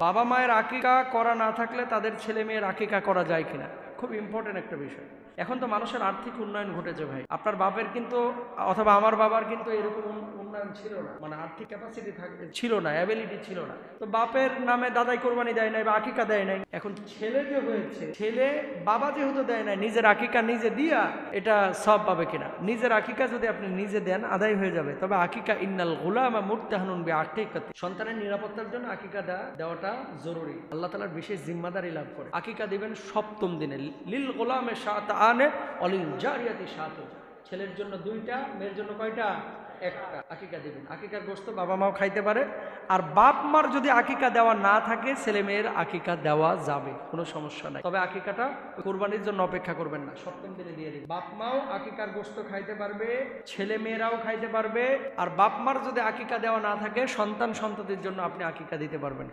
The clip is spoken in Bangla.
বাবা মায়ের আকিকা করা না থাকলে তাদের ছেলে মেয়ের আকিকা করা যায় কিনা, খুব ইম্পর্টেন্ট একটা বিষয়। এখন তো মানুষের আর্থিক উন্নয়ন ঘটেছে ভাই। আপনার বাপের কিন্তু অথবা আমার বাবার কিন্তু এরকম উন্নয়ন ছিল না, মানে আর্থিক ক্যাপাসিটি ছিল না, অ্যাবিলিটি ছিল না। তো বাপের নামে দাদাই কোরবানি দেয় নাই বা আকিকা দেয় নাই। এখন ছেলে যে হয়েছে, ছেলে বাবা যেহেতু দেয় নাই, নিজের আকিকা নিজে দিয়া এটা সব পাবে কিনা? নিজের আকিকা যদি আপনি নিজে দেন আদায় হয়ে যাবে। তবে আকিকা ইন্নাল গুলামা মুরতাহানুন বিআকিকাতি, সন্তানের নিরাপত্তার জন্য আকিকা দেওয়াটা জরুরি। আল্লাহ তাআলার বিশেষ জিম্মাদারি লাভ করে। আকিকা দিবেন সপ্তম দিনে। লিল গোলামে শাতাআনে অলিল জারিয়াতি শাতু, ছেলের জন্য 2টা, মেয়ের জন্য কয়টা? 1টা। আকিকা দিবেন। আকিকার গোশত বাবা মাও খাইতে পারে। আর বাপ মার যদি আকিকা দেওয়া না থাকে, ছেলে মেয়ের আকিকা দেওয়া যাবে, কোনো সমস্যা নাই। তবে আকিকাটা কুরবানির জন্য অপেক্ষা করবেন না, সপ্তম দিনে দিয়ে দিন। বাপ মাও আকিকার গোশত খাইতে পারবে, ছেলে মেয়েরাও খাইতে পারবে। আর বাপ মার যদি আকিকা দেওয়া না থাকে, সন্তান সন্ততির জন্য আপনি আকিকা দিতে পারবেন।